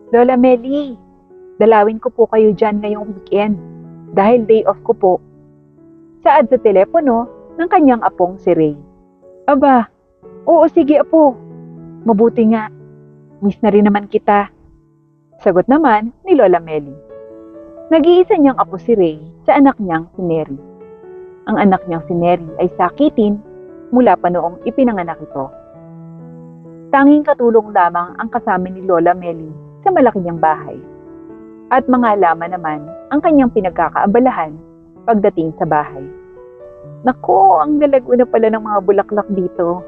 Lola Meli, dalawin ko po kayo dyan ngayong weekend dahil day off ko po. Saad sa telepono ng kanyang apong si Ray. Aba, oo sige apo. Mabuti nga. Miss na rin naman kita. Sagot naman ni Lola Meli. Nag-iisa niyang apo si Ray sa anak niyang si Neri. Ang anak niyang si Neri ay sakitin mula pa noong ipinanganak ito. Tanging katulong lamang ang kasama ni Lola Meli sa malaki niyang bahay. At mga halaman naman ang kanyang pinagkakaabalahan pagdating sa bahay. Nako, ang lalago na pala ng mga bulaklak dito.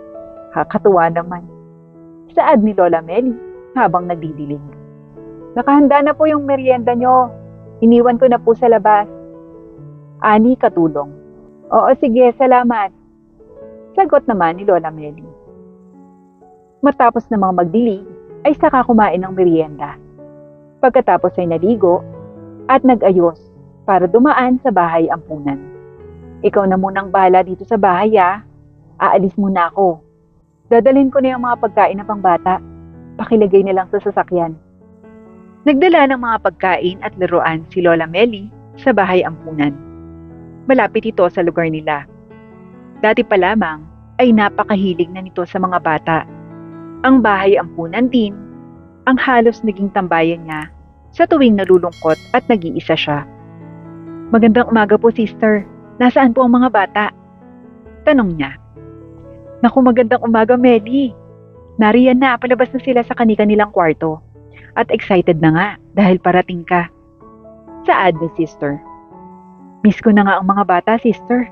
Kakatuwa naman. Saad ni Lola Meli habang nagdidilig. Nakahanda na po yung merienda nyo. Iniwan ko na po sa labas. Ani katulong. Oo sige, salamat. Sagot naman ni Lola Meli. Matapos namang magdilig, ay saka kumain ng merienda. Pagkatapos ay naligo at nag-ayos para dumaan sa bahay ampunan. Ikaw na munang bahala dito sa bahay Aalis muna ako. Dadalhin ko na yung mga pagkain na pangbata. Pakilagay na lang sa sasakyan. Nagdala ng mga pagkain at laruan si Lola Meli sa bahay ampunan. Malapit ito sa lugar nila. Dati pa lamang ay napakahilig na nito sa mga bata. Ang bahay ampunan din ang halos naging tambayan niya sa tuwing nalulungkot at nag-iisa siya. Magandang umaga po, sister. Nasaan po ang mga bata? Tanong niya. Naku, magandang umaga, Meli. Nariyan na, palabas na sila sa kani-kanilang kwarto. At excited na nga dahil parating ka. Saad ni sister. Miss ko na nga ang mga bata, sister.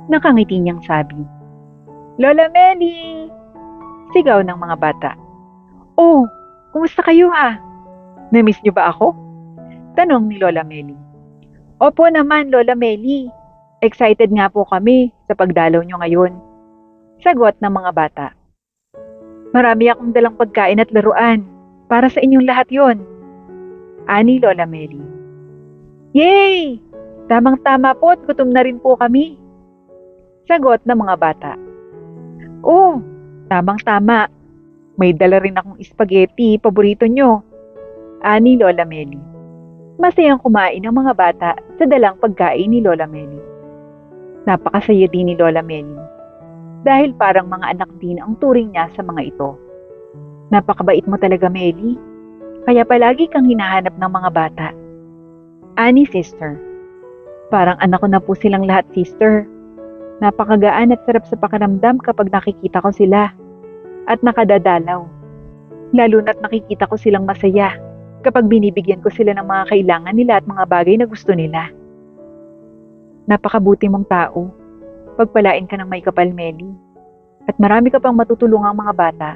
Nakangiti niyang sabi. Lola Meli! Sigaw ng mga bata. Oh, kumusta kayo Na-miss niyo ba ako? Tanong ni Lola Meli. Opo naman, Lola Meli. Excited nga po kami sa pagdalaw niyo ngayon. Sagot ng mga bata. Marami akong dalang pagkain at laruan. Para sa inyong lahat yon. Ani Lola Meli. Yay! Tamang-tama po at gutom na rin po kami. Sagot ng mga bata. Oh, tamang-tama. May dala rin akong spaghetti, paborito nyo. Ani Lola Meli. Masayang kumain ang mga bata sa dalang pagkain ni Lola Meli. Napakasaya din ni Lola Meli. Dahil parang mga anak din ang turing niya sa mga ito. Napakabait mo talaga, Meli. Kaya palagi kang hinahanap ng mga bata. Ani sister. Parang anak ko na po silang lahat, sister. Napakagaan at sarap sa pakiramdam kapag nakikita ko sila. At nakadadalaw. Lalo na't nakikita ko silang masaya kapag binibigyan ko sila ng mga kailangan nila at mga bagay na gusto nila. Napakabuti mong tao. Pagpalain ka ng may kapal, Meli. At marami ka pang matutulungang mga bata.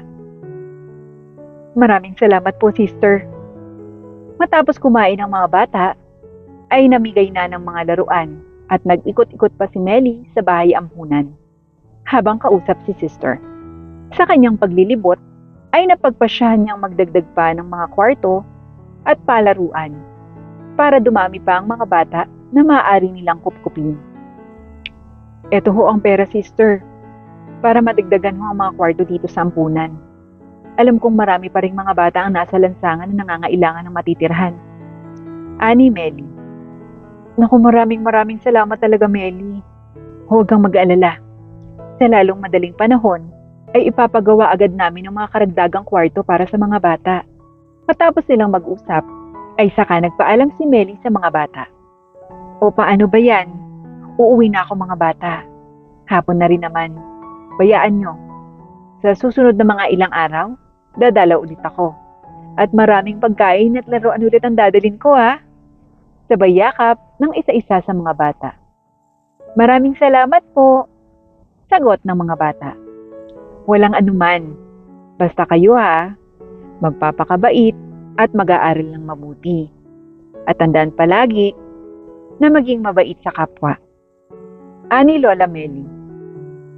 Maraming salamat po, sister. Matapos kumain ang mga bata, ay namigay na ng mga laruan at nag-ikot-ikot pa si Meli sa bahay ampunan habang kausap si sister. Sa kanyang paglilibot, ay napagpasyahan niyang magdagdag pa ng mga kwarto at palaruan para dumami pa ang mga bata na maaari nilang kupkupin. Eto ho ang pera, sister, para madagdagan ho ang mga kwarto dito sa ampunan. Alam kong marami pa ring mga bata ang nasa lansangan na nangangailangan ng matitirhan. Ani Meli. Naku, maraming salamat talaga, Meli. Huwag kang mag-aalala. Sa lalong madaling panahon, ay ipapagawa agad namin ng mga karagdagang kwarto para sa mga bata. Matapos nilang mag-usap, ay saka nagpaalam si Meli sa mga bata. O paano ba yan? Uuwi na ako, mga bata. Hapon na rin naman. Bayaan nyo. Sa susunod na mga ilang araw, dadalaw ulit ako. At maraming pagkain at laruan ulit ang dadalhin ko Sabay yakap ng isa-isa sa mga bata. Maraming salamat po. Sagot ng mga bata. Walang anuman. Basta kayo magpapakabait at mag-aaral ng mabuti. At tandaan palagi na maging mabait sa kapwa. Ani Lola Meli.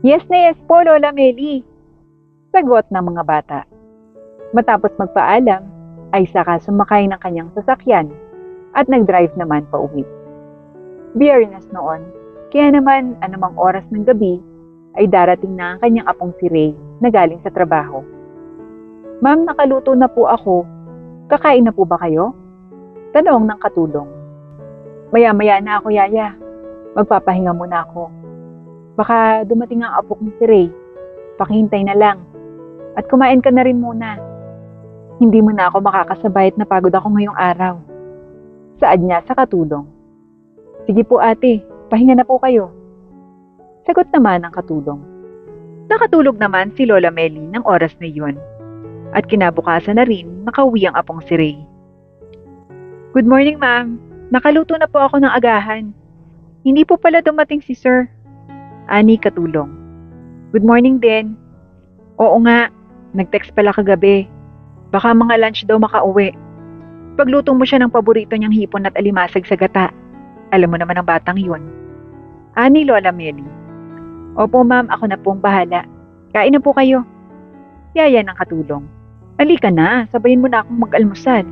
Yes na yes po, Lola Meli. Sagot ng mga bata. Matapos magpaalam, ay saka sumakay ng kanyang sasakyan at nag-drive naman pa uwi. Biyernes noon, kaya naman anumang oras ng gabi ay darating na ang kanyang apong si Ray na galing sa trabaho. Ma'am, nakaluto na po ako. Kakain na po ba kayo? Tanong ng katulong. Maya-maya na ako, Yaya. Magpapahinga muna ako. Baka dumating ang apo kong si Ray. Pakihintay na lang. At kumain ka na rin muna. Hindi mo na ako makakasabay at napagod ako ngayong araw. Saad niya sa katulong. Sige po ate, pahinga na po kayo. Sagot naman ng katulong. Nakatulog naman si Lola Meli ng oras na iyon. At kinabukasan na rin makauwi ang apong si Ray. Good morning, ma'am. Nakaluto na po ako ng agahan. Hindi po pala dumating si sir. Ani katulong. Good morning din. Oo nga, nag-text pala kagabi. Baka mga lunch daw makauwi. Pagluto mo siya ng paborito niyang hipon at alimasag sa gata. Alam mo naman ang batang yun. Ani Lola Meli. Opo ma'am, ako na pong bahala. Kain na po kayo. Yaya ng katulong. Halika na, sabayin mo na akong mag-almusal.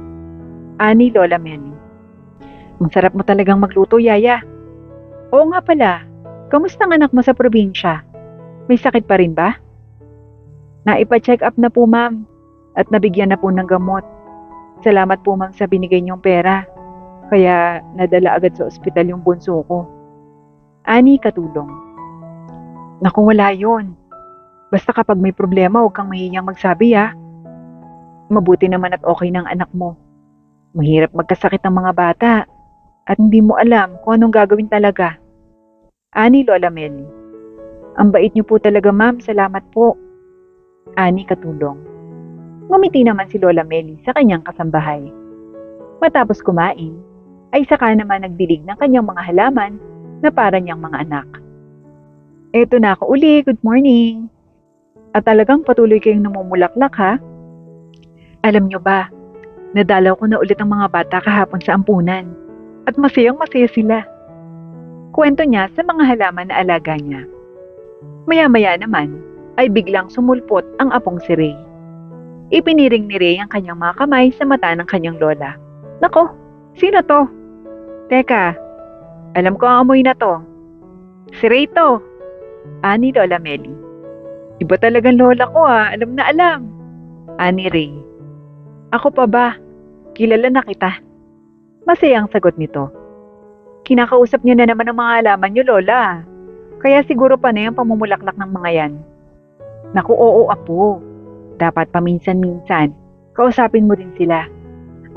Ani Lola Meli. Ang sarap mo talagang magluto, Yaya. Oo nga pala, kamusta ang anak mo sa probinsya? May sakit pa rin ba? Naipa-check up na po ma'am at nabigyan na po ng gamot. Salamat po ma'am sa binigay niyong pera. Kaya nadala agad sa ospital yung bunso ko. Ani katulong. Naku, wala yun. Basta kapag may problema, huwag kang mahihiyang magsabi ha. Mabuti naman at okay ng anak mo. Mahirap magkasakit ng mga bata at hindi mo alam kung anong gagawin talaga. Ani Lola Meli. Ang bait niyo po talaga ma'am, salamat po. Ani katulong. Ngumiti naman si Lola Meli sa kanyang kasambahay. Matapos kumain, ay saka naman nagdilig ng kanyang mga halaman na para niyang mga anak. Eto na ako uli, good morning. At talagang patuloy kayong namumulaklak ha? Alam niyo ba, nadalaw ko na ulit ang mga bata kahapon sa ampunan. At masayang masaya sila. Kwento niya sa mga halaman na alaga niya. Maya-maya naman, ay biglang sumulpot ang apong si Ray. Ipiniring ni Ray ang kanyang mga kamay sa mata ng kanyang lola. Nako, sino to? Teka, alam ko ang amoy na to. Si Ray to. Ani Lola Meli. Iba talagang lola ko alam na alam. Ani Ray. Ako pa ba? Kilala na kita. Masayang sagot nito. Kinakausap niyo na naman ang mga halaman niyo, Lola. Kaya siguro pa na yung pamumulaklak ng mga yan. Naku, oo apo. Dapat paminsan-minsan. Kausapin mo rin sila.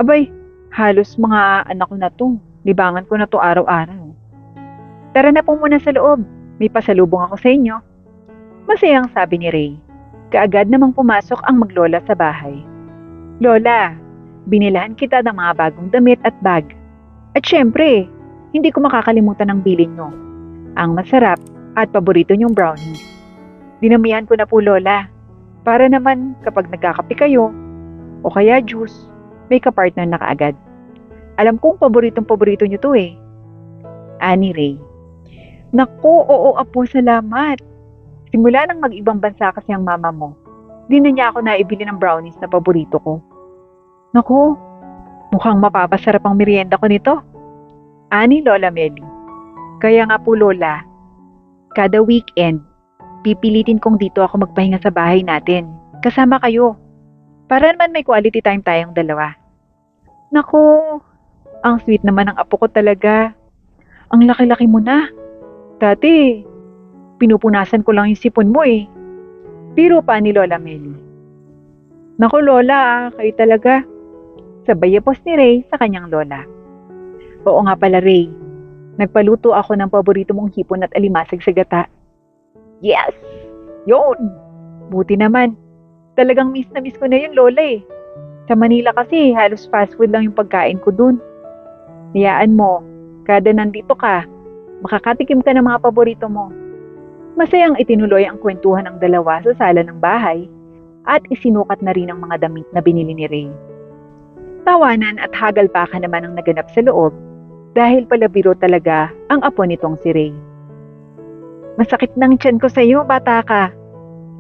Abay, halos mga anak ko na to. Libangan ko na to araw-araw. Tara na po muna sa loob. May pasalubong ako sa inyo. Masayang sabi ni Ray. Kaagad namang pumasok ang maglola sa bahay. Lola, binilahan kita ng mga bagong damit at bag. At syempre, hindi ko makakalimutan ang bilin nyo. Ang masarap at paborito nyong brownies. Dinamihan ko na po, Lola. Para naman kapag nagkakape kayo, o kaya juice, may kapartner na kaagad. Alam kong paboritong-paborito nyo to eh. Ani Ray. Naku, oo apo, salamat. Simula nang mag-ibang bansa kasi ang mama mo, di na niya ako naibili ng brownies na paborito ko. Naku, mukhang mapapasarap ang merienda ko nito. Ani Lola Meli. Kaya nga po Lola, kada weekend, pipilitin kong dito ako magpahinga sa bahay natin. Kasama kayo. Para naman may quality time tayong dalawa. Naku, ang sweet naman ng apo ko talaga. Ang laki-laki mo na. Dati, pinupunasan ko lang yung sipon mo eh. Biro pa ni Lola Meli. Naku Lola, kayo talaga. Sabay yapos ni Ray sa kanyang lola. Oo nga pala Ray, nagpaluto ako ng paborito mong hipon at alimasag sa gata. Yes! Yun! Buti naman. Talagang miss na miss ko na yung lola eh. Sa Manila kasi halos fast food lang yung pagkain ko dun. Hayaan mo, kada nandito ka, makakatikim ka ng mga paborito mo. Masayang itinuloy ang kwentuhan ng dalawa sa sala ng bahay at isinukat na rin ang mga damit na binili ni Ray. Tawanan at hagalpakan naman ang naganap sa loob dahil pala biro talaga ang apo nitong si Ray. Masakit ng tiyan ko sa iyo, bata ka.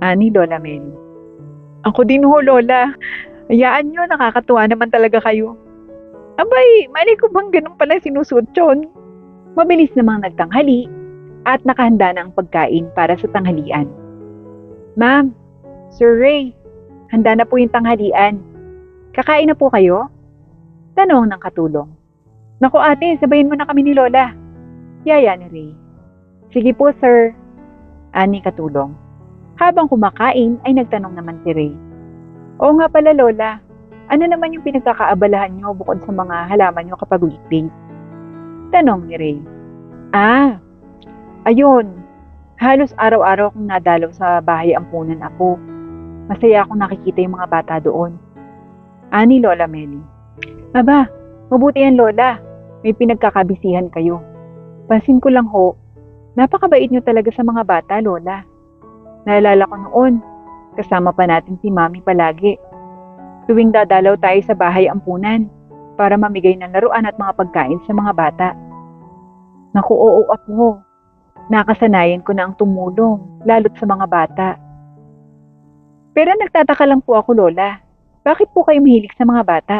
Ani Lola Meli. Ako din ho, Lola. Hayaan nyo, nakakatuwa naman talaga kayo. Abay, mali ko bang ganun pala sinusuot yun? Mabilis namang nagtanghali at nakahanda na ang pagkain para sa tanghalian. Ma'am, Sir Ray, handa na po yung tanghalian. Kakain na po kayo? Tanong ng katulong. Naku ate, sabayin mo na kami ni Lola. Yaya ni Ray. Sige po sir. Ani katulong. Habang kumakain ay nagtanong naman si Ray. Oo nga pala Lola, ano naman yung pinagkakaabalahan nyo bukod sa mga halaman nyo kapag weekdays? Tanong ni Ray. Ayun. Halos araw-araw akong nadalaw sa bahay ampunan ako. Masaya akong nakikita yung mga bata doon. Ani Lola Meli. Aba, mabuti yan Lola. May pinagkakabisihan kayo. Pansin ko lang ho, napakabait nyo talaga sa mga bata Lola. Naalala ko noon, kasama pa natin si Mami palagi. Tuwing dadalaw tayo sa bahay ampunan para mamigay ng laruan at mga pagkain sa mga bata. Naku, oo ako. Nakasanayan ko na ang tumulong, lalo't sa mga bata. Pero nagtataka lang po ako, Lola. Bakit po kayo mahilig sa mga bata?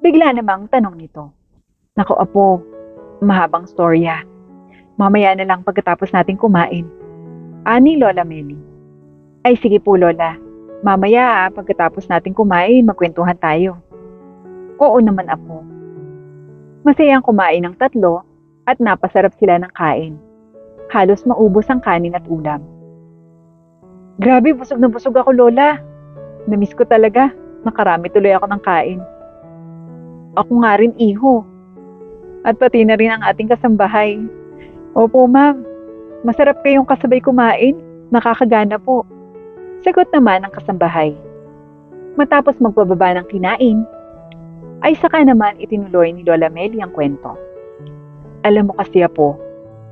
Bigla namang tanong nito. Naku, apo, mahabang storya. Mamaya na lang pagkatapos natin kumain. Ani Lola Meli. Ay sige po, Lola. Mamaya pagkatapos natin kumain, magkwentuhan tayo. Oo naman, apo. Masayang kumain ng tatlo at napasarap sila ng kain. Halos maubos ang kanin at ulam. Grabe, busog na busog ako, Lola. Namiss ko talaga. Nakarami tuloy ako ng kain. Ako nga rin, iho. At pati na rin ang ating kasambahay. Opo, ma'am. Masarap kayong kasabay kumain. Nakakagana po. Sagot naman ang kasambahay. Matapos magbababa ng kinain, ay saka naman itinuloy ni Lola Meli ang kwento. Alam mo kasi po,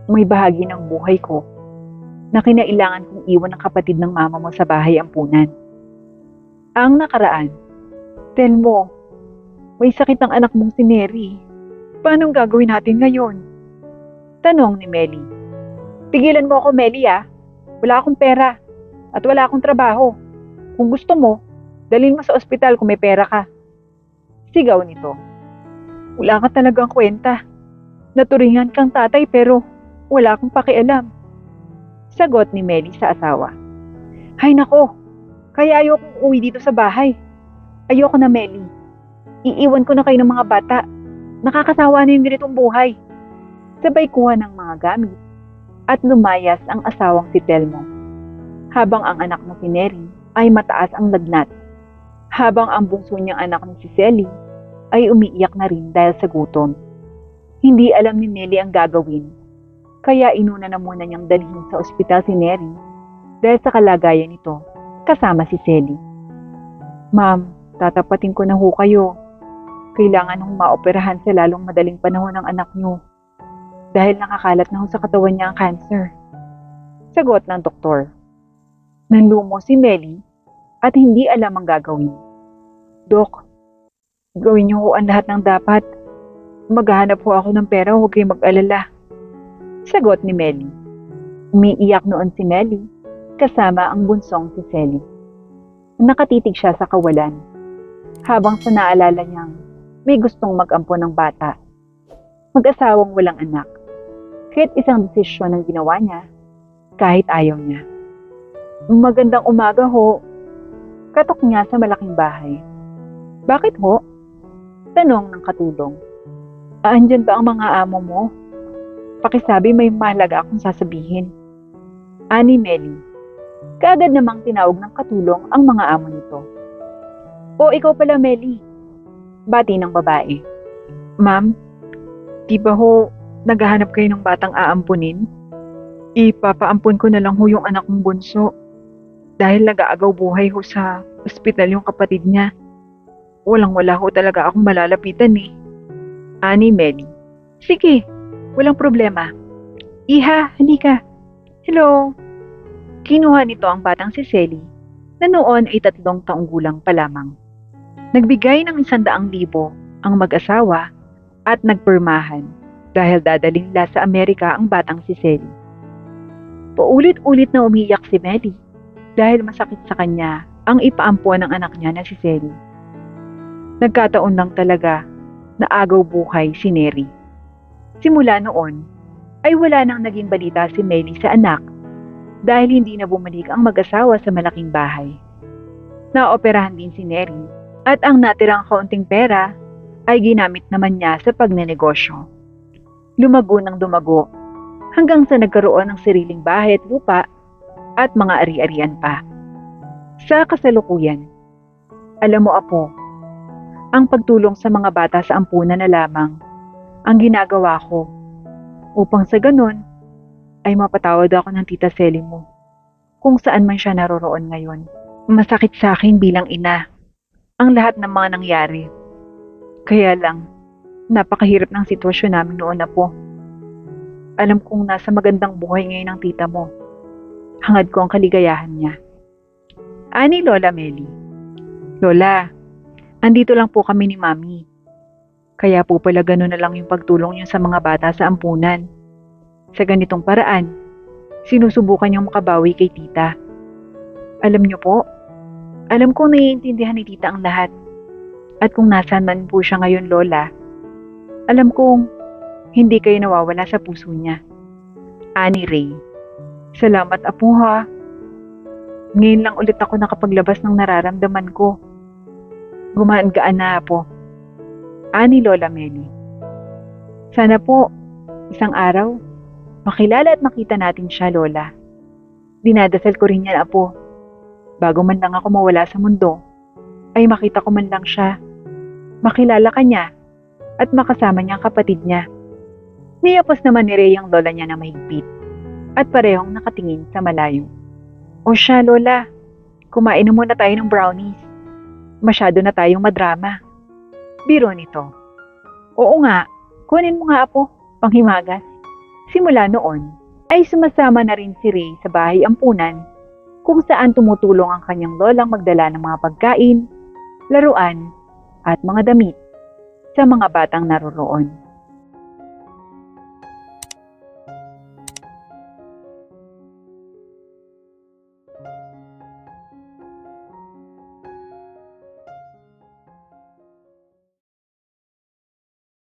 may bahagi ng buhay ko na kinailangan kong iwan ang kapatid ng mama mo sa bahay ampunan. Ang nakaraan, tell mo, may sakit ang anak mong si Mary. Paano gagawin natin ngayon? Tanong ni Meli. Tigilan mo ako, Meli Wala akong pera at wala akong trabaho. Kung gusto mo, dalhin mo sa ospital kung may pera ka. Sigaw nito. Wala ka talagang kwenta. Naturingan kang tatay pero wala akong pakialam. Sagot ni Meli sa asawa. Hay nako, kaya ayokong uwi dito sa bahay. Ayoko na, Meli. Iiwan ko na kayo ng mga bata. Nakakasawa na yung ganitong buhay. Sabay kuha ng mga gamit at lumayas ang asawang si Telmo. Habang ang anak na si Neri ay mataas ang lagnat. Habang ang bungso niyang anak na si Selly ay umiiyak na rin dahil sa gutom. Hindi alam ni Nelly ang gagawin. Kaya inuna na muna niyang dalhin sa ospital si Neri dahil sa kalagayan nito kasama si Selly. Ma'am, tatapatin ko na ho kayo. Kailangan hong maoperahan sa lalong madaling panahon ng anak niyo dahil nakakalat na ho sa katawan niya ang cancer. Sagot ng doktor. Nanlumo si Melly at hindi alam ang gagawin. Dok, gawin niyo ho ang lahat ng dapat. Maghahanap ho ako ng pera, huwag kayong mag-alala. Sagot ni Melly. Umiiyak noon si Melly kasama ang bunsong si Selly. Nakatitig siya sa kawalan habang sa naalala niyang may gustong mag-ampon ng bata. Mag-asawang walang anak. Kahit isang desisyon ang ginawa niya kahit ayaw niya. Magandang umaga ho. Katok niya sa malaking bahay. Bakit ho? Tanong ng katulong. Andyan ba ang mga amo mo? Pakisabi may mahalaga akong sasabihin. Ani Melly. Kaagad namang tinawag ng katulong ang mga amo nito. O ikaw pala Melly. Bati ng babae. Ma'am, di ba ho naghahanap kayo ng batang aampunin? Ipapaampun ko na lang ho yung anak kong bunso. Dahil nag-aagaw buhay ho sa ospital yung kapatid niya. Walang-wala ho talaga akong malalapitan Ani Melly. Sige, walang problema. Iha, halika. Hello. Kinuha nito ang batang si Selly na noon ay 3 taong gulang pa lamang. Nagbigay ng 100,000 ang mag-asawa at nagpirmahan dahil dadalhin nila sa Amerika ang batang si Selly. Paulit-ulit na umiyak si Melly dahil masakit sa kanya ang ipaampon ng anak niya na si Selly. Nagkataon lang talaga na agaw buhay si Neri. Simula noon, ay wala nang naging balita si Melly sa anak dahil hindi na bumalik ang mag-asawa sa malaking bahay. Naoperahan din si Neri at ang natirang kaunting pera ay ginamit naman niya sa pagnenegosyo. Lumago ng dumago hanggang sa nagkaroon ng sariling bahay at lupa at mga ari-arian pa. Sa kasalukuyan, alam mo apo, ang pagtulong sa mga bata sa ampunan na lamang ang ginagawa ko upang sa ganun ay mapatawad ako ng tita Selly mo kung saan man siya naroroon ngayon. Masakit sa akin bilang ina ang lahat ng mga nangyari. Kaya lang, napakahirap ng sitwasyon namin noon na po. Alam kong nasa magandang buhay ngayon ang tita mo. Hangad ko ang kaligayahan niya. Ani Lola Meli. Lola, andito lang po kami ni Mami. Kaya po pala gano'n na lang yung pagtulong niyo sa mga bata sa ampunan. Sa ganitong paraan, sinusubukan niyong makabawi kay tita. Alam niyo po, alam kong naiintindihan ni tita ang lahat. At kung nasaan man po siya ngayon, Lola, alam kong hindi kayo nawawala sa puso niya. Ani Ray. Salamat apo ha. Ngayon lang ulit ako nakapaglabas ng nararamdaman ko. Gumaan-gaan na apo. Ani Lola Meli. Sana po, isang araw, makilala at makita natin siya, Lola. Dinadasal ko rin yan, apo. Bago man lang ako mawala sa mundo, ay makita ko man lang siya. Makilala ka niya at makasama niya ang kapatid niya. Niyapos naman ni Ray ang lola niya na mahigpit at parehong nakatingin sa malayo. O siya, Lola, kumain na muna tayo ng brownies. Masyado na tayong madrama. Biro nito. Oo nga, kunin mo nga apo, panghimagas. Simula noon, ay sumasama na rin si Ray sa bahay ampunan kung saan tumutulong ang kanyang lolang magdala ng mga pagkain, laruan, at mga damit sa mga batang naroroon.